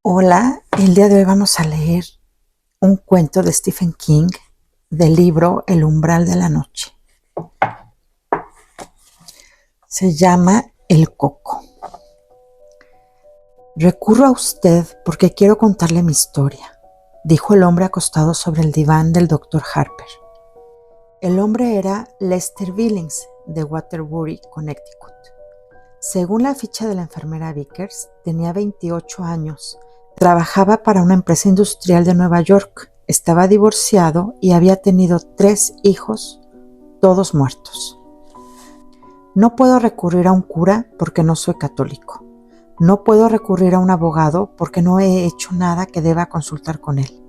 Hola, el día de hoy vamos a leer un cuento de Stephen King del libro El umbral de la noche. Se llama El coco. Recurro a usted porque quiero contarle mi historia, dijo el hombre acostado sobre el diván del Dr. Harper. El hombre era Lester Billings, de Waterbury, Connecticut. Según la ficha de la enfermera Vickers, tenía 28 años. Trabajaba para una empresa industrial de Nueva York, estaba divorciado y había tenido 3 hijos, todos muertos. No puedo recurrir a un cura porque no soy católico. No puedo recurrir a un abogado porque no he hecho nada que deba consultar con él.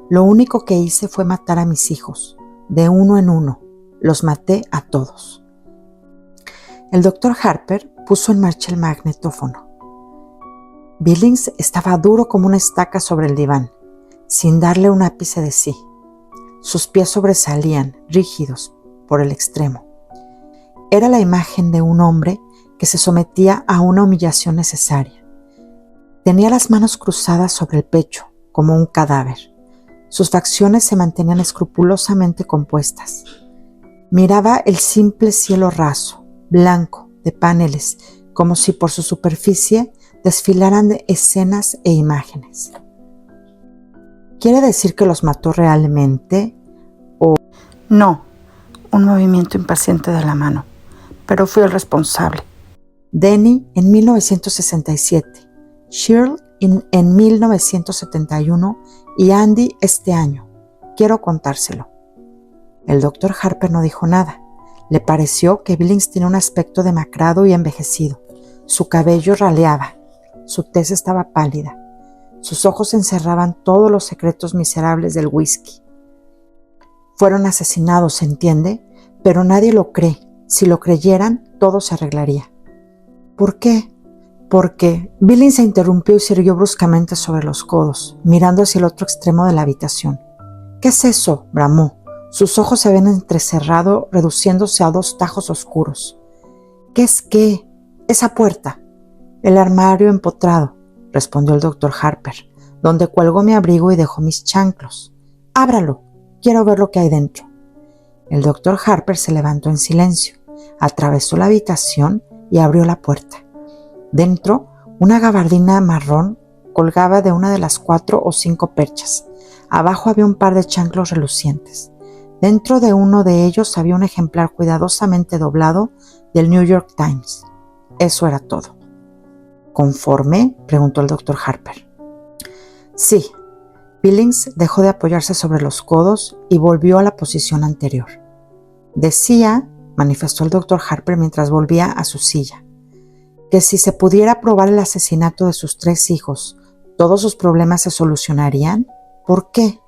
Lo único que hice fue matar a mis hijos, de uno en uno. Los maté a todos. El Dr. Harper puso en marcha el magnetófono. Billings estaba duro como una estaca sobre el diván, sin darle un ápice de sí. Sus pies sobresalían, rígidos, por el extremo. Era la imagen de un hombre que se sometía a una humillación necesaria. Tenía las manos cruzadas sobre el pecho, como un cadáver. Sus facciones se mantenían escrupulosamente compuestas. Miraba el simple cielo raso, blanco, de paneles, como si por su superficie desfilaran de escenas e imágenes. ¿Quiere decir que los mató realmente? ¿O no? Un movimiento impaciente de la mano. Pero fui el responsable. Denny en 1967, Shirl en 1971 y Andy este año. Quiero contárselo. El Dr. Harper no dijo nada. Le pareció que Billings tenía un aspecto demacrado y envejecido. Su cabello raleaba. Su tez estaba pálida. Sus ojos encerraban todos los secretos miserables del whisky. Fueron asesinados, ¿se entiende? Pero nadie lo cree. Si lo creyeran, todo se arreglaría. ¿Por qué? Porque Billings se interrumpió y se irguió bruscamente sobre los codos, mirando hacia el otro extremo de la habitación. ¿Qué es eso?, bramó. Sus ojos se habían entrecerrado, reduciéndose a 2 tajos oscuros. ¿Qué es qué? Esa puerta. El armario empotrado, respondió el Dr. Harper, donde cuelgó mi abrigo y dejó mis chanclos. Ábralo, quiero ver lo que hay dentro. El Dr. Harper se levantó en silencio, atravesó la habitación y abrió la puerta. Dentro, una gabardina marrón colgaba de una de las 4 o 5 perchas. Abajo había un par de chanclos relucientes. Dentro de uno de ellos había un ejemplar cuidadosamente doblado del New York Times. Eso era todo. ¿Conforme?, preguntó el Dr. Harper. Sí. Billings dejó de apoyarse sobre los codos y volvió a la posición anterior. Decía, manifestó el Dr. Harper mientras volvía a su silla, que si se pudiera probar el asesinato de sus 3 hijos, todos sus problemas se solucionarían. ¿Por qué?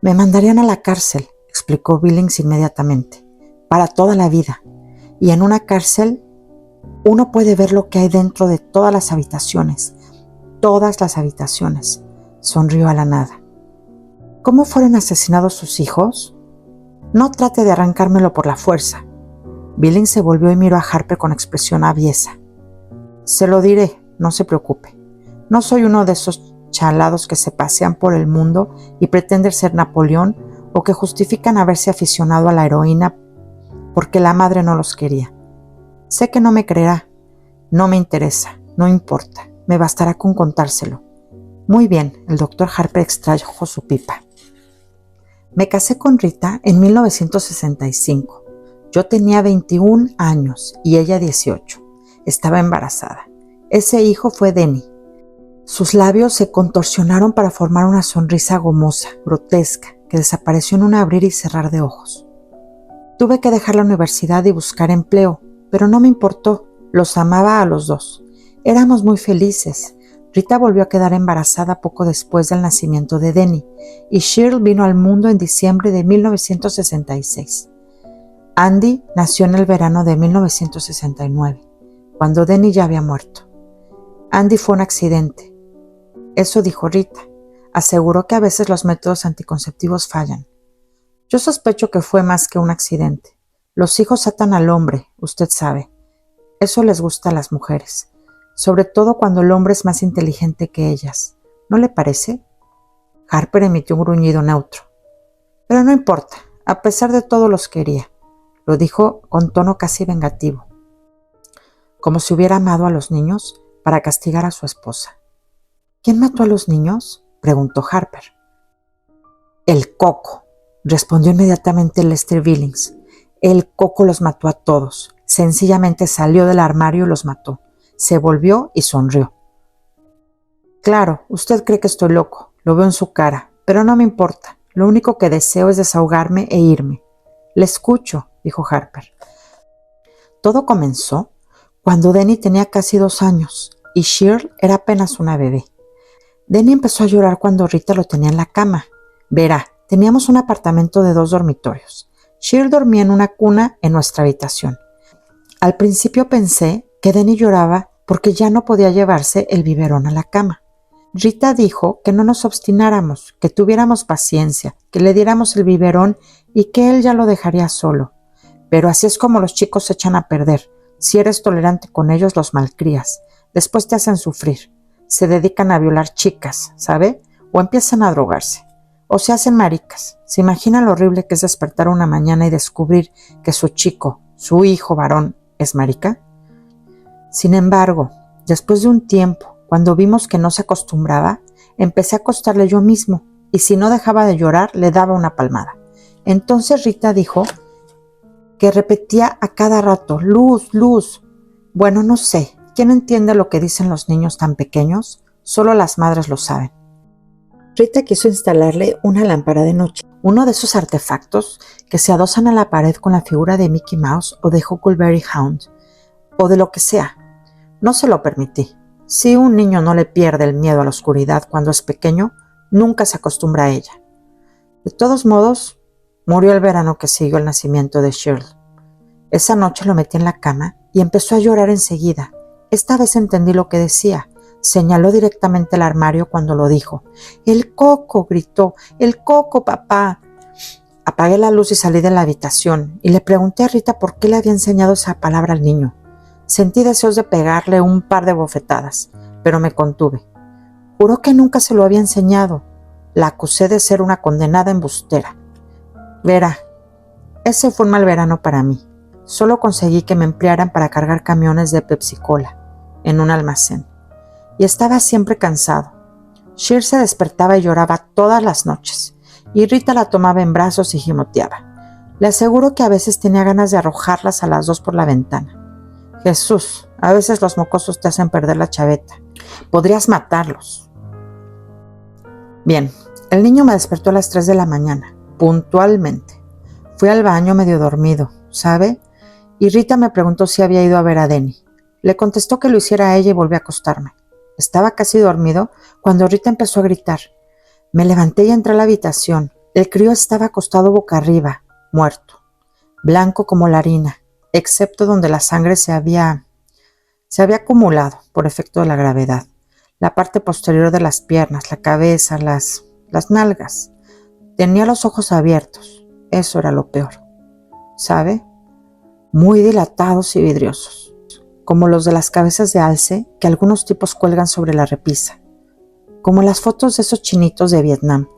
Me mandarían a la cárcel, explicó Billings inmediatamente, para toda la vida. Y en una cárcel uno puede ver lo que hay dentro de todas las habitaciones. Todas las habitaciones. Sonrió a la nada. ¿Cómo fueron asesinados sus hijos? No trate de arrancármelo por la fuerza. Billings se volvió y miró a Harper con expresión aviesa. Se lo diré, no se preocupe. No soy uno de esos chalados que se pasean por el mundo y pretenden ser Napoleón o que justifican haberse aficionado a la heroína porque la madre no los quería. Sé que no me creerá. No me interesa, no importa. Me bastará con contárselo. Muy bien, el Dr. Harper extrajo su pipa. Me casé con Rita en 1965. Yo tenía 21 años y ella 18. Estaba embarazada. Ese hijo fue Denny. Sus labios se contorsionaron para formar una sonrisa gomosa, grotesca, que desapareció en un abrir y cerrar de ojos. Tuve que dejar la universidad y buscar empleo, pero no me importó. Los amaba a los 2. Éramos muy felices. Rita volvió a quedar embarazada poco después del nacimiento de Denny y Shirl vino al mundo en diciembre de 1966. Andy nació en el verano de 1969, cuando Denny ya había muerto. Andy fue un accidente. Eso dijo Rita. Aseguró que a veces los métodos anticonceptivos fallan. Yo sospecho que fue más que un accidente. Los hijos atan al hombre, usted sabe. Eso les gusta a las mujeres. sobre todo cuando el hombre es más inteligente que ellas. ¿No le parece? Harper emitió un gruñido neutro. Pero no importa, a pesar de todo los quería. Lo dijo con tono casi vengativo, como si hubiera amado a los niños para castigar a su esposa. ¿Quién mató a los niños?, preguntó Harper. El Coco, respondió inmediatamente Lester Billings. El Coco los mató a todos. Sencillamente salió del armario y los mató. Se volvió y sonrió. Claro, usted cree que estoy loco, lo veo en su cara, pero no me importa. Lo único que deseo es desahogarme e irme. Le escucho, dijo Harper. Todo comenzó cuando Denny tenía casi 2 años y Shirl era apenas una bebé. Denny empezó a llorar cuando Rita lo tenía en la cama. Verá, teníamos un apartamento de 2 dormitorios. Shirl dormía en una cuna en nuestra habitación. Al principio pensé que Denny lloraba porque ya no podía llevarse el biberón a la cama. Rita dijo que no nos obstináramos, que tuviéramos paciencia, que le diéramos el biberón y que él ya lo dejaría solo. Pero así es como los chicos se echan a perder. Si eres tolerante con ellos, los malcrías. Después te hacen sufrir. Se dedican a violar chicas, ¿sabe? O empiezan a drogarse. O se hacen maricas. ¿Se imagina lo horrible que es despertar una mañana y descubrir que su chico, su hijo varón, es marica? Sin embargo, después de un tiempo, cuando vimos que no se acostumbraba, empecé a acostarle yo mismo, y si no dejaba de llorar, le daba una palmada. Entonces Rita dijo que repetía a cada rato, luz, luz. Bueno, no sé, ¿quién entiende lo que dicen los niños tan pequeños? Solo las madres lo saben. Rita quiso instalarle una lámpara de noche, uno de esos artefactos que se adosan a la pared con la figura de Mickey Mouse o de Huckleberry Hound, o de lo que sea. No se lo permití. Si un niño no le pierde el miedo a la oscuridad cuando es pequeño, nunca se acostumbra a ella. De todos modos, murió el verano que siguió el nacimiento de Shirl. Esa noche lo metí en la cama y empezó a llorar enseguida. Esta vez entendí lo que decía. Señaló directamente el armario cuando lo dijo. ¡El Coco!, gritó. ¡El Coco, papá! Apagué la luz y salí de la habitación y le pregunté a Rita por qué le había enseñado esa palabra al niño. Sentí deseos de pegarle un par de bofetadas, pero me contuve. Juró que nunca se lo había enseñado. La acusé de ser una condenada embustera. Verá, ese fue un mal verano para mí. Solo conseguí que me emplearan para cargar camiones de Pepsi-Cola en un almacén. Y estaba siempre cansado. Shirl se despertaba y lloraba todas las noches, y Rita la tomaba en brazos y gimoteaba. Le aseguro que a veces tenía ganas de arrojarlas a las 2 por la ventana. Jesús, a veces los mocosos te hacen perder la chaveta. Podrías matarlos. Bien, el niño me despertó a las 3 de la mañana, puntualmente. Fui al baño medio dormido, ¿sabe? Y Rita me preguntó si había ido a ver a Denny. Le contestó que lo hiciera a ella y volví a acostarme. Estaba casi dormido cuando Rita empezó a gritar. Me levanté y entré a la habitación. El crío estaba acostado boca arriba, muerto, blanco como la harina, excepto donde la sangre se había acumulado por efecto de la gravedad. La parte posterior de las piernas, la cabeza, las nalgas. Tenía los ojos abiertos. Eso era lo peor. ¿Sabe? Muy dilatados y vidriosos, como los de las cabezas de alce que algunos tipos cuelgan sobre la repisa, como las fotos de esos chinitos de Vietnam,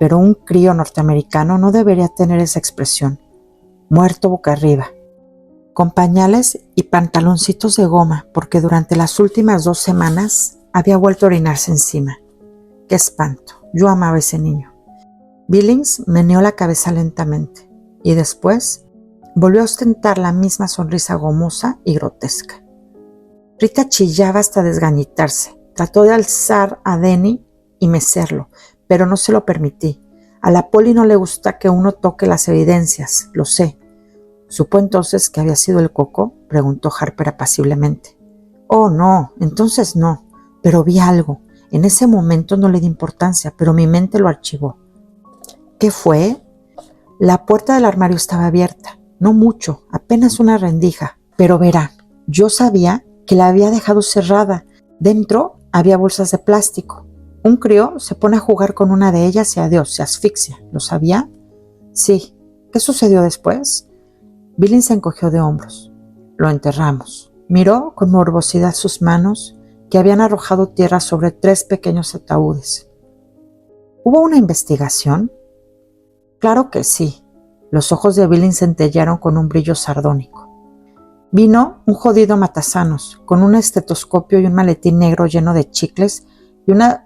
pero un crío norteamericano no debería tener esa expresión. Muerto boca arriba, con pañales y pantaloncitos de goma, porque durante las últimas 2 semanas había vuelto a orinarse encima. ¡Qué espanto! Yo amaba a ese niño. Billings meneó la cabeza lentamente y después volvió a ostentar la misma sonrisa gomosa y grotesca. Rita chillaba hasta desgañitarse. Trató de alzar a Denny y mecerlo, pero no se lo permití. A la Polly no le gusta que uno toque las evidencias, lo sé. ¿Supo entonces que había sido el Coco?, preguntó Harper apaciblemente. Oh, no, entonces no, pero vi algo. En ese momento no le di importancia, pero mi mente lo archivó. ¿Qué fue? La puerta del armario estaba abierta, no mucho, apenas una rendija, pero verá, yo sabía que la había dejado cerrada. Dentro había bolsas de plástico. Un crío se pone a jugar con una de ellas y adiós, se asfixia. ¿Lo sabía? Sí. ¿Qué sucedió después? Billings se encogió de hombros. Lo enterramos. Miró con morbosidad sus manos que habían arrojado tierra sobre 3 pequeños ataúdes. ¿Hubo una investigación? Claro que sí. Los ojos de Billings centellaron con un brillo sardónico. Vino un jodido matasanos, con un estetoscopio y un maletín negro lleno de chicles y una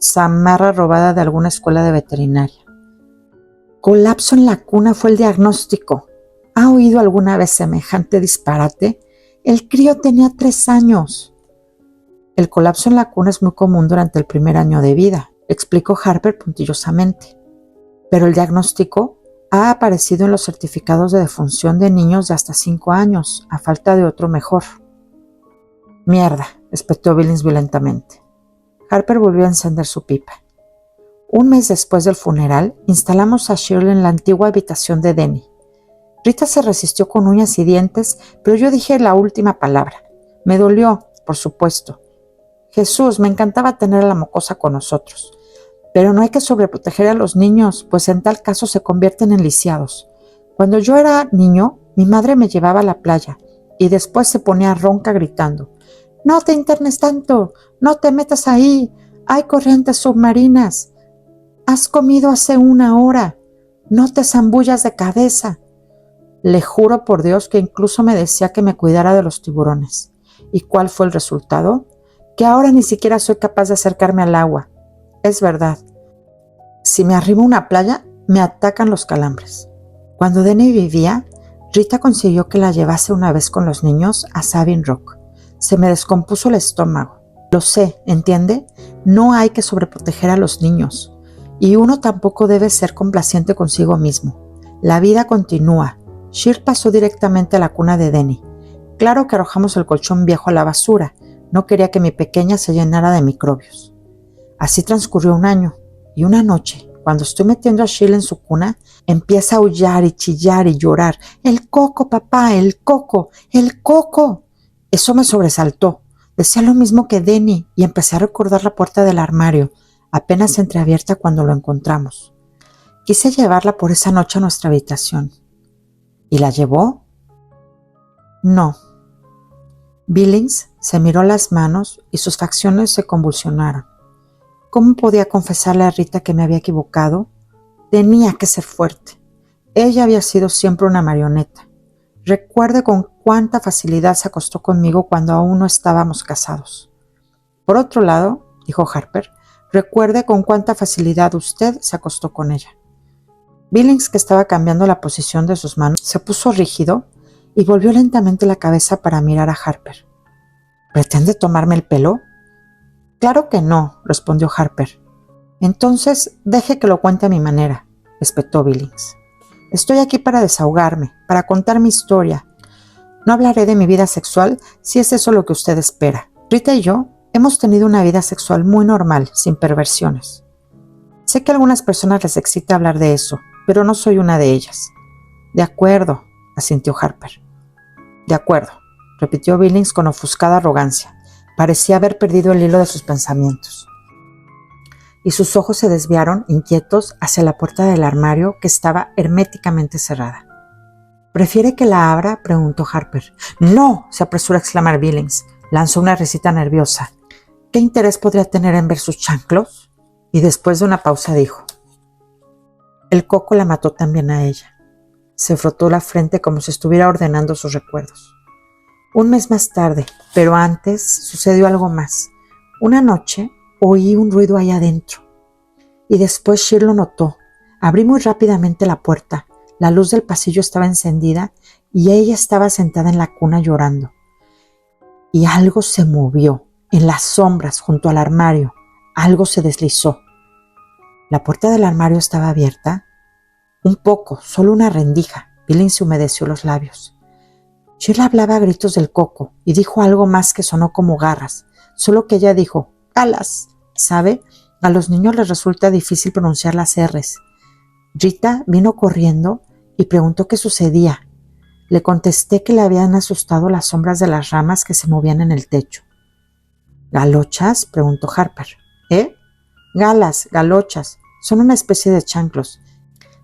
zamarra robada de alguna escuela de veterinaria. Colapso en la cuna fue el diagnóstico. ¿Ha oído alguna vez semejante disparate? El crío tenía 3 años. El colapso en la cuna es muy común durante el primer año de vida, explicó Harper puntillosamente. Pero el diagnóstico ha aparecido en los certificados de defunción de niños de hasta 5 años, a falta de otro mejor. Mierda, espetó Billings violentamente. Harper volvió a encender su pipa. Un mes después del funeral, instalamos a Shirley en la antigua habitación de Denny. Rita se resistió con uñas y dientes, pero yo dije la última palabra. Me dolió, por supuesto. Jesús, me encantaba tener a la mocosa con nosotros. Pero no hay que sobreproteger a los niños, pues en tal caso se convierten en lisiados. Cuando yo era niño, mi madre me llevaba a la playa y después se ponía ronca gritando: «No te internes tanto, no te metas ahí, hay corrientes submarinas. Has comido hace 1 hora, no te zambullas de cabeza». Le juro por Dios que incluso me decía que me cuidara de los tiburones. ¿Y cuál fue el resultado? Que ahora ni siquiera soy capaz de acercarme al agua. Es verdad. Si me arrimo a una playa, me atacan los calambres. Cuando Denny vivía, Rita consiguió que la llevase una vez con los niños a Sabine Rock. Se me descompuso el estómago. Lo sé, ¿entiende? No hay que sobreproteger a los niños. Y uno tampoco debe ser complaciente consigo mismo. La vida continúa. Shir pasó directamente a la cuna de Denny. Claro que arrojamos el colchón viejo a la basura. No quería que mi pequeña se llenara de microbios. Así transcurrió 1 año. Y una noche, cuando estoy metiendo a Shirley en su cuna, empieza a aullar y chillar y llorar. «¡El coco, papá! ¡El coco! ¡El coco!». Eso me sobresaltó. Decía lo mismo que Denny y empecé a recordar la puerta del armario, apenas entreabierta cuando lo encontramos. Quise llevarla por esa noche a nuestra habitación. ¿Y la llevó? No. Billings se miró las manos y sus facciones se convulsionaron. ¿Cómo podía confesarle a Rita que me había equivocado? Tenía que ser fuerte. Ella había sido siempre una marioneta. Recuerde con cuánta facilidad se acostó conmigo cuando aún no estábamos casados. Por otro lado, dijo Harper, recuerde con cuánta facilidad usted se acostó con ella. Billings, que estaba cambiando la posición de sus manos, se puso rígido y volvió lentamente la cabeza para mirar a Harper. ¿Pretende tomarme el pelo? Claro que no, respondió Harper. Entonces, deje que lo cuente a mi manera, espetó Billings. Estoy aquí para desahogarme, para contar mi historia. No hablaré de mi vida sexual si es eso lo que usted espera. Rita y yo hemos tenido una vida sexual muy normal, sin perversiones. Sé que a algunas personas les excita hablar de eso, pero no soy una de ellas. De acuerdo, asintió Harper. De acuerdo, repitió Billings con ofuscada arrogancia. Parecía haber perdido el hilo de sus pensamientos. Y sus ojos se desviaron, inquietos, hacia la puerta del armario que estaba herméticamente cerrada. ¿Prefiere que la abra?, preguntó Harper. ¡No!, se apresuró a exclamar Billings. Lanzó una risita nerviosa. ¿Qué interés podría tener en ver sus chanclos? Y después de una pausa dijo: el coco la mató también a ella. Se frotó la frente como si estuviera ordenando sus recuerdos. 1 mes más tarde, pero antes, sucedió algo más. Una noche oí un ruido ahí adentro. Y después Shir lo notó. Abrí muy rápidamente la puerta. La luz del pasillo estaba encendida y ella estaba sentada en la cuna llorando. Y algo se movió en las sombras junto al armario. Algo se deslizó. La puerta del armario estaba abierta. Un poco, solo una rendija. Billings se humedeció los labios. Shirley hablaba a gritos del coco y dijo algo más que sonó como garras, solo que ella dijo: «Galas». ¿Sabe? A los niños les resulta difícil pronunciar las R's. Rita vino corriendo y preguntó qué sucedía. Le contesté que le habían asustado las sombras de las ramas que se movían en el techo. ¿Galochas?, preguntó Harper. ¿Eh? Galas, galochas. Son una especie de chanclos.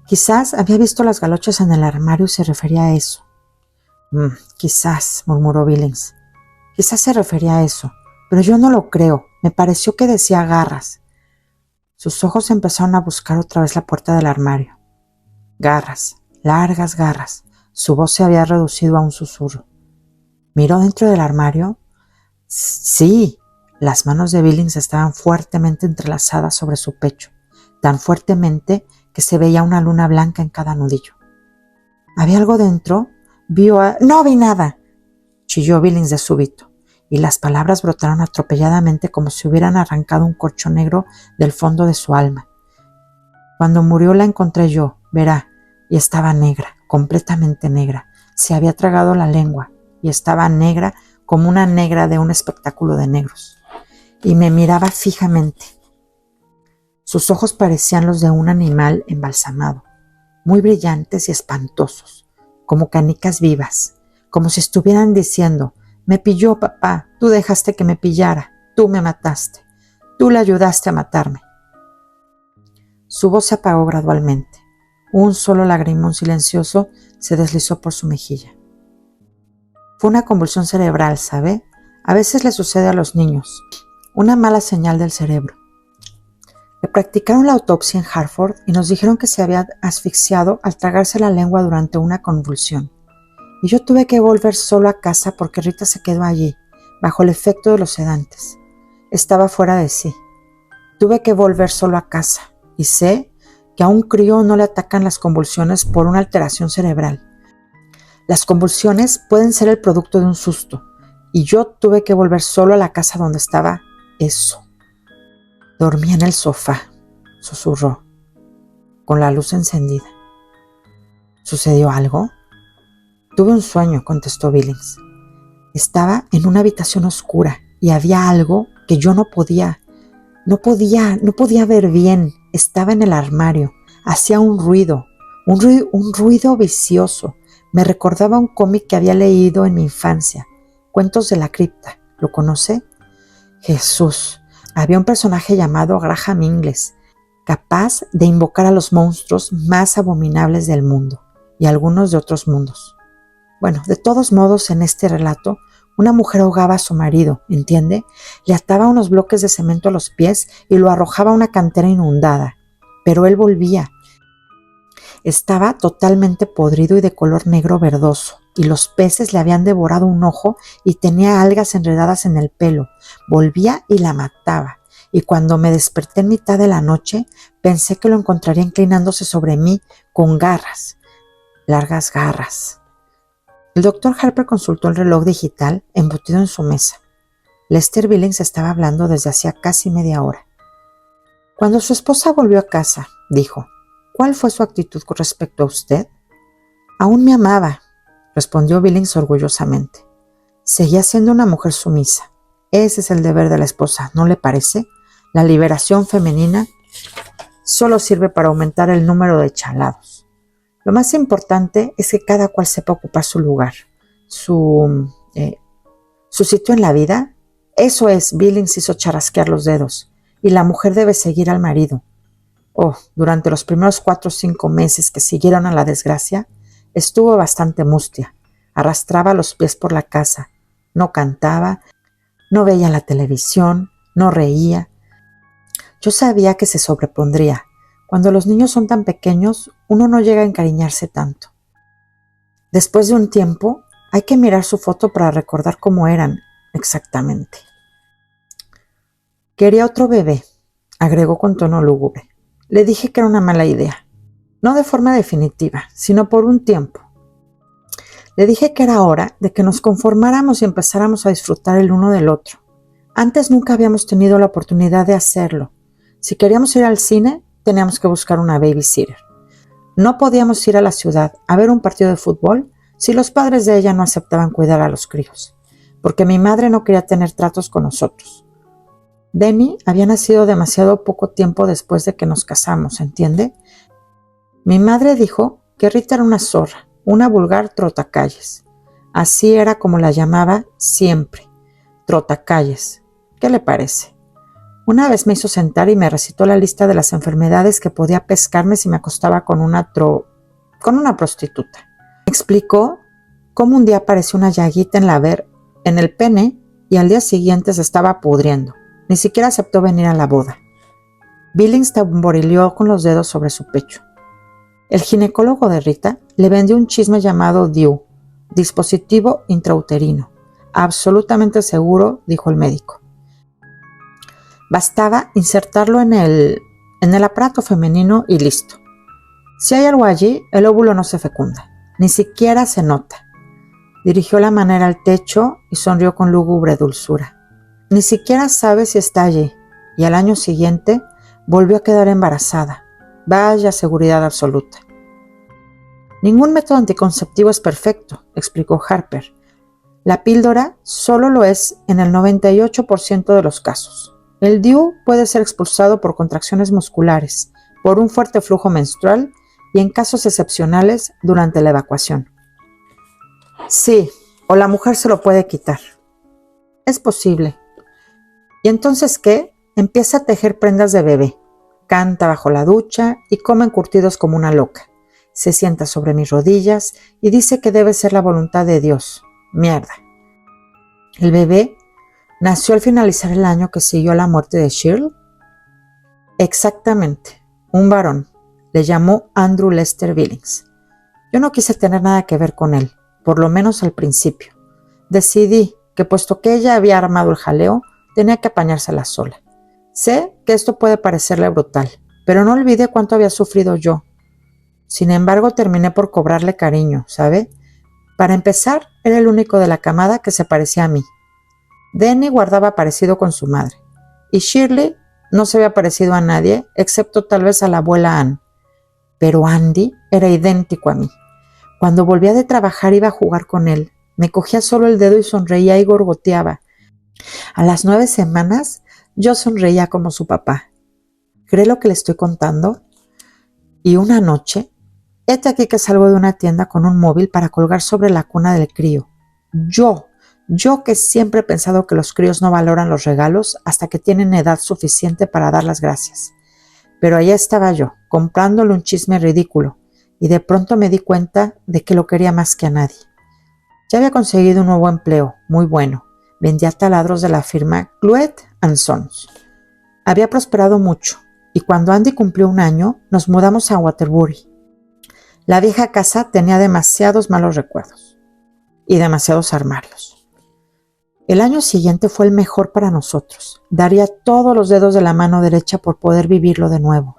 Quizás había visto las galochas en el armario y se refería a eso. Quizás, murmuró Billings. Quizás se refería a eso, pero yo no lo creo. Me pareció que decía garras. Sus ojos empezaron a buscar otra vez la puerta del armario. Garras, largas garras. Su voz se había reducido a un susurro. ¿Miró dentro del armario? Sí. Las manos de Billings estaban fuertemente entrelazadas sobre su pecho, tan fuertemente que se veía una luna blanca en cada nudillo. ¿Había algo dentro? No vi nada, chilló Billings de súbito, y las palabras brotaron atropelladamente como si hubieran arrancado un corcho negro del fondo de su alma. Cuando murió la encontré yo, verá, y estaba negra, completamente negra. Se había tragado la lengua, y estaba negra como una negra de un espectáculo de negros. Y me miraba fijamente. Sus ojos parecían los de un animal embalsamado, muy brillantes y espantosos, como canicas vivas, como si estuvieran diciendo: me pilló papá, tú dejaste que me pillara, tú me mataste, tú le ayudaste a matarme. Su voz se apagó gradualmente. Un solo lagrimón silencioso se deslizó por su mejilla. Fue una convulsión cerebral, ¿sabe? A veces le sucede a los niños. Una mala señal del cerebro. Le practicaron la autopsia en Hartford y nos dijeron que se había asfixiado al tragarse la lengua durante una convulsión. Y yo tuve que volver solo a casa porque Rita se quedó allí, bajo el efecto de los sedantes. Estaba fuera de sí. Tuve que volver solo a casa y sé que a un crío no le atacan las convulsiones por una alteración cerebral. Las convulsiones pueden ser el producto de un susto y yo tuve que volver solo a la casa donde estaba eso. Dormía en el sofá, susurró, con la luz encendida. ¿Sucedió algo? Tuve un sueño, contestó Billings. Estaba en una habitación oscura y había algo que yo no podía ver bien. Estaba en el armario, hacía un ruido vicioso. Me recordaba un cómic que había leído en mi infancia, Cuentos de la cripta. ¿Lo conoce? Jesús, había un personaje llamado Graham Ingles, capaz de invocar a los monstruos más abominables del mundo y algunos de otros mundos. Bueno, de todos modos, en este relato, una mujer ahogaba a su marido, ¿entiende? Le ataba unos bloques de cemento a los pies y lo arrojaba a una cantera inundada. Pero él volvía. Estaba totalmente podrido y de color negro verdoso, y los peces le habían devorado un ojo y tenía algas enredadas en el pelo. Volvía y la mataba, y cuando me desperté en mitad de la noche, pensé que lo encontraría inclinándose sobre mí con garras, largas garras. El doctor Harper consultó el reloj digital embutido en su mesa. Lester Billings estaba hablando desde hacía casi media hora. Cuando su esposa volvió a casa, dijo: ¿cuál fue su actitud con respecto a usted? Aún me amaba, respondió Billings orgullosamente. Seguía siendo una mujer sumisa. Ese es el deber de la esposa, ¿no le parece? La liberación femenina solo sirve para aumentar el número de chalados. Lo más importante es que cada cual sepa ocupar su lugar, su sitio en la vida. Eso es, Billings hizo charrasquear los dedos, y la mujer debe seguir al marido. Durante los primeros 4 o 5 meses que siguieron a la desgracia, estuvo bastante mustia. Arrastraba los pies por la casa, no cantaba, no veía la televisión, no reía. Yo sabía que se sobrepondría. Cuando los niños son tan pequeños, uno no llega a encariñarse tanto. Después de un tiempo, hay que mirar su foto para recordar cómo eran exactamente. Quería otro bebé, agregó con tono lúgubre. Le dije que era una mala idea. No de forma definitiva, sino por un tiempo. Le dije que era hora de que nos conformáramos y empezáramos a disfrutar el uno del otro. Antes nunca habíamos tenido la oportunidad de hacerlo. Si queríamos ir al cine, teníamos que buscar una babysitter. No podíamos ir a la ciudad a ver un partido de fútbol si los padres de ella no aceptaban cuidar a los críos, porque mi madre no quería tener tratos con nosotros. Denny había nacido demasiado poco tiempo después de que nos casamos, ¿entiende? Mi madre dijo que Rita era una zorra, una vulgar trotacalles. Así era como la llamaba siempre, trotacalles. ¿Qué le parece? Una vez me hizo sentar y me recitó la lista de las enfermedades que podía pescarme si me acostaba con una prostituta. Me explicó cómo un día apareció una llaguita en el pene y al día siguiente se estaba pudriendo. Ni siquiera aceptó venir a la boda. Billings tamborileó con los dedos sobre su pecho. El ginecólogo de Rita le vendió un chisme llamado DIU, dispositivo intrauterino. Absolutamente seguro, dijo el médico. Bastaba insertarlo en el aparato femenino y listo. Si hay algo allí, el óvulo no se fecunda, ni siquiera se nota. Dirigió la manera al techo y sonrió con lúgubre dulzura. Ni siquiera sabe si está allí, y al año siguiente volvió a quedar embarazada. Vaya seguridad absoluta. Ningún método anticonceptivo es perfecto, explicó Harper. La píldora solo lo es en el 98% de los casos. El DIU puede ser expulsado por contracciones musculares, por un fuerte flujo menstrual y en casos excepcionales durante la evacuación. Sí, o la mujer se lo puede quitar. Es posible. ¿Y entonces qué? Empieza a tejer prendas de bebé. Canta bajo la ducha y come encurtidos como una loca. Se sienta sobre mis rodillas y dice que debe ser la voluntad de Dios. Mierda. El bebé nació al finalizar el año que siguió a la muerte de Shirley. Exactamente, un varón. Le llamó Andrew Lester Billings. Yo no quise tener nada que ver con él, por lo menos al principio. Decidí que puesto que ella había armado el jaleo, tenía que apañársela sola. Sé que esto puede parecerle brutal, pero no olvidé cuánto había sufrido yo. Sin embargo, terminé por cobrarle cariño, ¿sabe? Para empezar, era el único de la camada que se parecía a mí. Denny guardaba parecido con su madre, y Shirley no se había parecido a nadie, excepto tal vez a la abuela Ann. Pero Andy era idéntico a mí. Cuando volvía de trabajar iba a jugar con él. Me cogía solo el dedo y sonreía y gorgoteaba. A las 9 semanas, yo sonreía como su papá. ¿Cree lo que le estoy contando? Y una noche, hete aquí que salgo de una tienda con un móvil para colgar sobre la cuna del crío. Yo que siempre he pensado que los críos no valoran los regalos hasta que tienen edad suficiente para dar las gracias. Pero allá estaba yo, comprándole un chisme ridículo, y de pronto me di cuenta de que lo quería más que a nadie. Ya había conseguido un nuevo empleo, muy bueno. Vendía taladros de la firma Cluet & Sons. Había prosperado mucho, y cuando Andy cumplió 1 año, nos mudamos a Waterbury. La vieja casa tenía demasiados malos recuerdos, y demasiados armarios. El año siguiente fue el mejor para nosotros. Daría todos los dedos de la mano derecha por poder vivirlo de nuevo.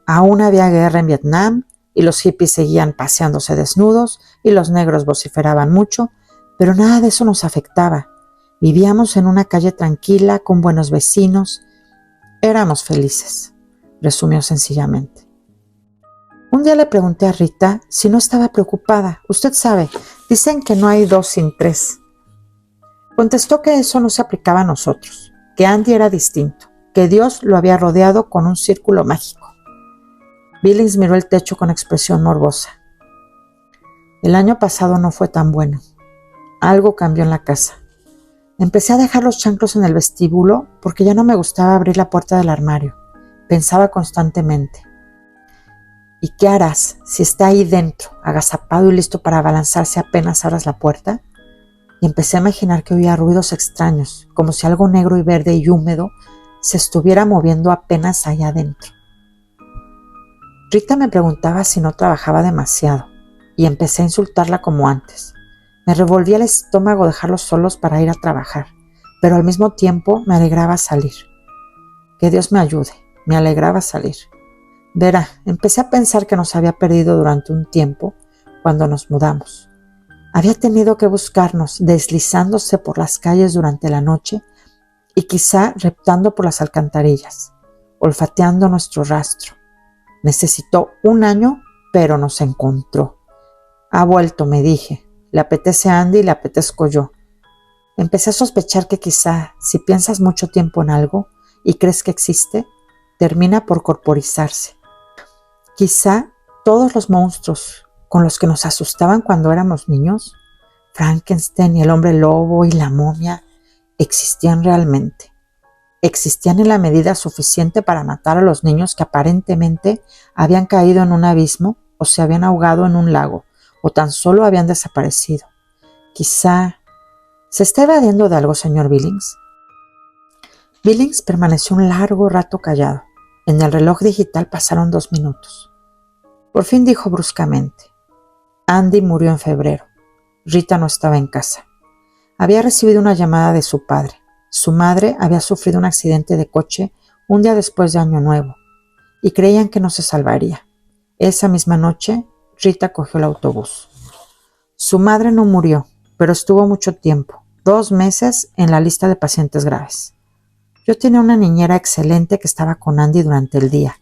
Aún había guerra en Vietnam, y los hippies seguían paseándose desnudos, y los negros vociferaban mucho, pero nada de eso nos afectaba. Vivíamos en una calle tranquila, con buenos vecinos. Éramos felices, resumió sencillamente. Un día le pregunté a Rita si no estaba preocupada. Usted sabe, dicen que no hay 2 sin 3. Contestó que eso no se aplicaba a nosotros, que Andy era distinto, que Dios lo había rodeado con un círculo mágico. Billings miró el techo con expresión morbosa. El año pasado no fue tan bueno. Algo cambió en la casa. Empecé a dejar los chanclos en el vestíbulo porque ya no me gustaba abrir la puerta del armario. Pensaba constantemente. ¿Y qué harás si está ahí dentro, agazapado y listo para abalanzarse apenas abras la puerta? Y empecé a imaginar que oía ruidos extraños, como si algo negro y verde y húmedo se estuviera moviendo apenas allá adentro. Rita me preguntaba si no trabajaba demasiado, y empecé a insultarla como antes. Me revolvía el estómago dejarlos solos para ir a trabajar, pero al mismo tiempo me alegraba salir. Que Dios me ayude, me alegraba salir. Verá, empecé a pensar que nos había perdido durante un tiempo cuando nos mudamos. Había tenido que buscarnos deslizándose por las calles durante la noche y quizá reptando por las alcantarillas, olfateando nuestro rastro. Necesitó 1 año, pero nos encontró. Ha vuelto, me dije. Le apetece a Andy y le apetezco yo. Empecé a sospechar que quizá, si piensas mucho tiempo en algo y crees que existe, termina por corporizarse. Quizá todos los monstruos con los que nos asustaban cuando éramos niños, Frankenstein y el hombre lobo y la momia, existían realmente. Existían en la medida suficiente para matar a los niños que aparentemente habían caído en un abismo o se habían ahogado en un lago o tan solo habían desaparecido. Quizá ¿Se está evadiendo de algo, señor Billings? Billings permaneció un largo rato callado. En el reloj digital pasaron 2 minutos. Por fin dijo bruscamente: Andy murió en febrero. Rita no estaba en casa. Había recibido una llamada de su padre. Su madre había sufrido un accidente de coche un día después de Año Nuevo y creían que no se salvaría. Esa misma noche, Rita cogió el autobús. Su madre no murió, pero estuvo mucho tiempo, 2 meses, en la lista de pacientes graves. Yo tenía una niñera excelente que estaba con Andy durante el día,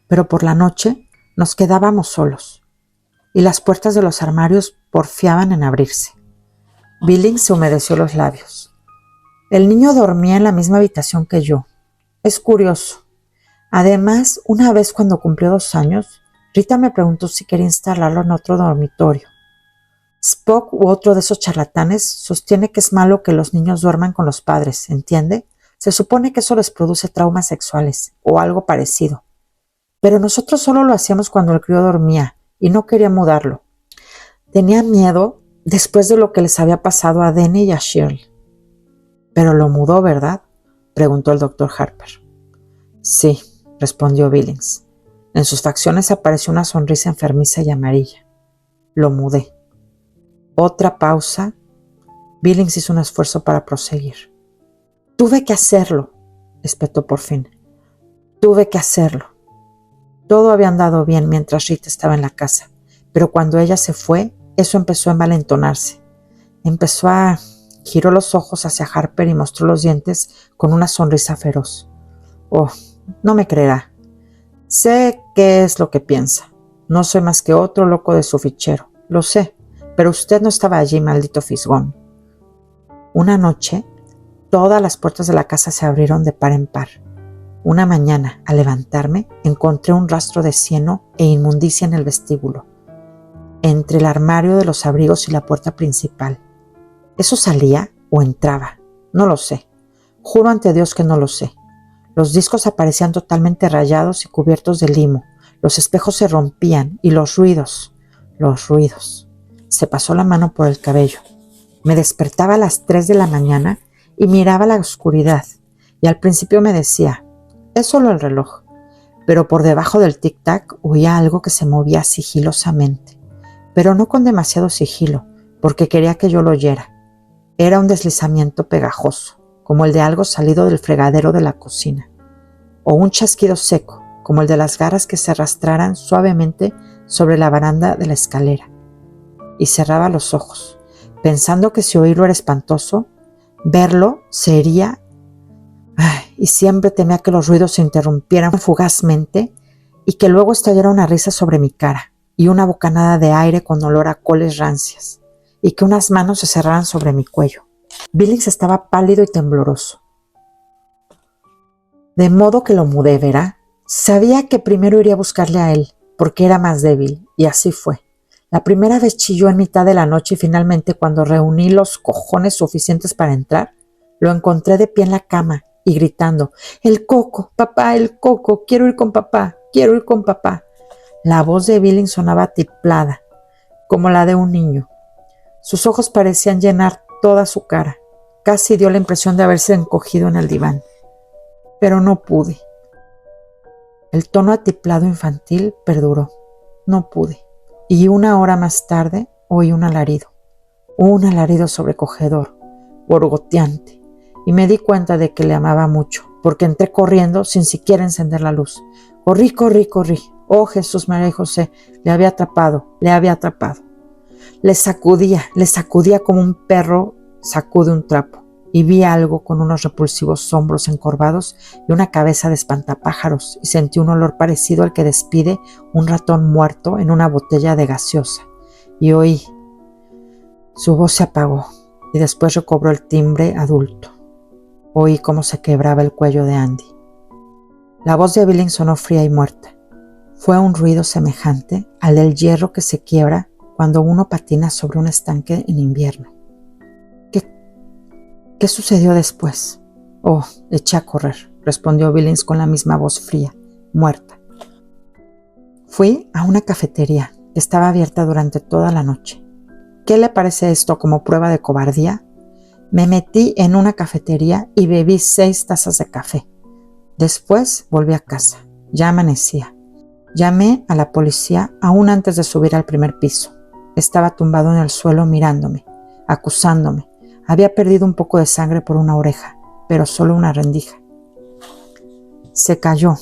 pero por la noche nos quedábamos solos y las puertas de los armarios porfiaban en abrirse. Billings se humedeció los labios. El niño dormía en la misma habitación que yo. Es curioso. Además, una vez cuando cumplió 2 años, Rita me preguntó si quería instalarlo en otro dormitorio. Spock u otro de esos charlatanes sostiene que es malo que los niños duerman con los padres, ¿entiende? Se supone que eso les produce traumas sexuales o algo parecido. Pero nosotros solo lo hacíamos cuando el crío dormía y no quería mudarlo. Tenía miedo después de lo que les había pasado a Denny y a Shirley. «Pero lo mudó, ¿verdad?», preguntó el doctor Harper. «Sí», respondió Billings. En sus facciones apareció una sonrisa enfermiza y amarilla. «Lo mudé». Otra pausa. Billings hizo un esfuerzo para proseguir. «Tuve que hacerlo», espetó por fin. «Tuve que hacerlo». Todo había andado bien mientras Rita estaba en la casa, pero cuando ella se fue, eso empezó a envalentonarse. Giró los ojos hacia Harper y mostró los dientes con una sonrisa feroz. «Oh, no me creerá. Sé qué es lo que piensa. No soy más que otro loco de su fichero. Lo sé, pero usted no estaba allí, maldito fisgón». Una noche, todas las puertas de la casa se abrieron de par en par. Una mañana, al levantarme, encontré un rastro de cieno e inmundicia en el vestíbulo, entre el armario de los abrigos y la puerta principal. ¿Eso salía o entraba? No lo sé. Juro ante Dios que no lo sé. Los discos aparecían totalmente rayados y cubiertos de limo. Los espejos se rompían y los ruidos. Se pasó la mano por el cabello. Me despertaba a las 3 de la mañana y miraba la oscuridad. Y al principio me decía, es solo el reloj. Pero por debajo del tic-tac oía algo que se movía sigilosamente. Pero no con demasiado sigilo, porque quería que yo lo oyera. Era un deslizamiento pegajoso, como el de algo salido del fregadero de la cocina, o un chasquido seco, como el de las garras que se arrastraran suavemente sobre la baranda de la escalera. Y cerraba los ojos, pensando que si oírlo era espantoso, verlo sería... y siempre temía que los ruidos se interrumpieran fugazmente y que luego estallara una risa sobre mi cara y una bocanada de aire con olor a coles rancias, y que unas manos se cerraran sobre mi cuello. Billings estaba pálido y tembloroso. De modo que lo mudé, ¿verá? Sabía que primero iría a buscarle a él, porque era más débil, y así fue. La primera vez chilló en mitad de la noche y finalmente, cuando reuní los cojones suficientes para entrar, lo encontré de pie en la cama y gritando, «¡El coco! ¡Papá, el coco! ¡Quiero ir con papá! ¡Quiero ir con papá!». La voz de Billings sonaba tiplada, como la de un niño. Sus ojos parecían llenar toda su cara. Casi dio la impresión de haberse encogido en el diván. Pero no pude. El tono atiplado infantil perduró. No pude. Y 1 hora más tarde oí un alarido sobrecogedor, borboteante, y me di cuenta de que le amaba mucho, porque entré corriendo sin siquiera encender la luz. Corrí. Oh, Jesús, María y José, le había atrapado. Le sacudía como un perro sacude un trapo, y vi algo con unos repulsivos hombros encorvados y una cabeza de espantapájaros, y sentí un olor parecido al que despide un ratón muerto en una botella de gaseosa, y oí. Su voz se apagó, y después recobró el timbre adulto. Oí cómo se quebraba el cuello de Andy. La voz de Billings sonó fría y muerta. Fue un ruido semejante al del hierro que se quiebra cuando uno patina sobre un estanque en invierno. ¿Qué sucedió después? Oh, eché a correr, respondió Billings con la misma voz fría, muerta. Fui a una cafetería que estaba abierta durante toda la noche. ¿Qué le parece esto como prueba de cobardía? Me metí en una cafetería y bebí 6 tazas de café. Después volví a casa. Ya amanecía. Llamé a la policía aún antes de subir al primer piso. Estaba tumbado en el suelo mirándome, acusándome. Había perdido un poco de sangre por una oreja, pero solo una rendija. Se cayó.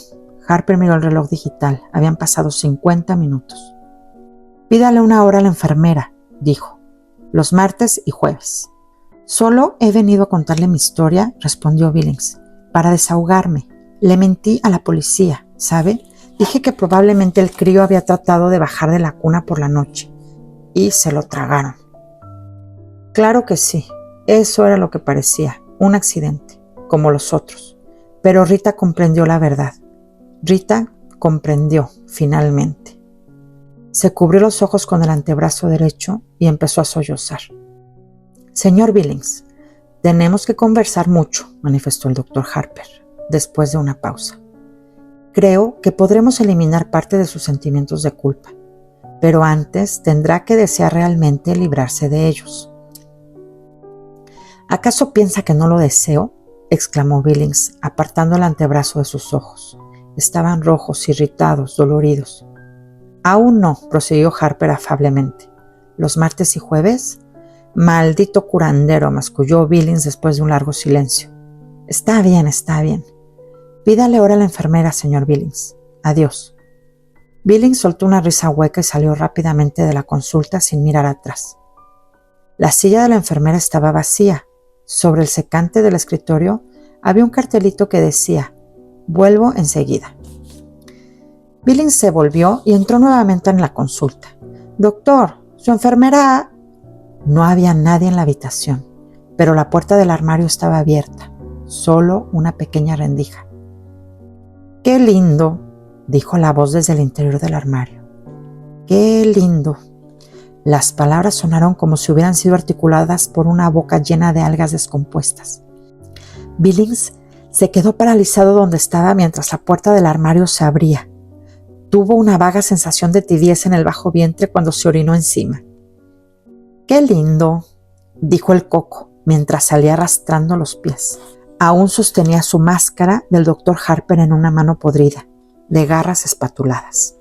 Harper miró el reloj digital. Habían pasado 50 minutos. Pídale una hora a la enfermera, dijo. Los martes y jueves. Solo he venido a contarle mi historia, respondió Billings, para desahogarme. Le mentí a la policía, ¿sabe? Dije que probablemente el crío había tratado de bajar de la cuna por la noche. Y se lo tragaron. Claro que sí. Eso era lo que parecía. Un accidente, como los otros. Pero Rita comprendió la verdad. Rita comprendió, finalmente. Se cubrió los ojos con el antebrazo derecho y empezó a sollozar. Señor Billings, tenemos que conversar mucho, manifestó el doctor Harper, después de una pausa. Creo que podremos eliminar parte de sus sentimientos de culpa, pero antes tendrá que desear realmente librarse de ellos. ¿Acaso piensa que no lo deseo?, exclamó Billings, apartando el antebrazo de sus ojos. Estaban rojos, irritados, doloridos. Aún no, prosiguió Harper afablemente. ¿Los martes y jueves? Maldito curandero, masculló Billings después de un largo silencio. Está bien, está bien. Pídale ahora a la enfermera, señor Billings. Adiós. Billings soltó una risa hueca y salió rápidamente de la consulta sin mirar atrás. La silla de la enfermera estaba vacía. Sobre el secante del escritorio había un cartelito que decía: «Vuelvo enseguida». Billings se volvió y entró nuevamente en la consulta. «Doctor, su enfermera...» No había nadie en la habitación, pero la puerta del armario estaba abierta, solo una pequeña rendija. «¡Qué lindo!», dijo la voz desde el interior del armario. «¡Qué lindo!». Las palabras sonaron como si hubieran sido articuladas por una boca llena de algas descompuestas. Billings se quedó paralizado donde estaba mientras la puerta del armario se abría. Tuvo una vaga sensación de tibieza en el bajo vientre cuando se orinó encima. «¡Qué lindo!», dijo el coco mientras salía arrastrando los pies. Aún sostenía su máscara del doctor Harper en una mano podrida, de garras espatuladas.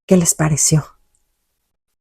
¿Qué les pareció?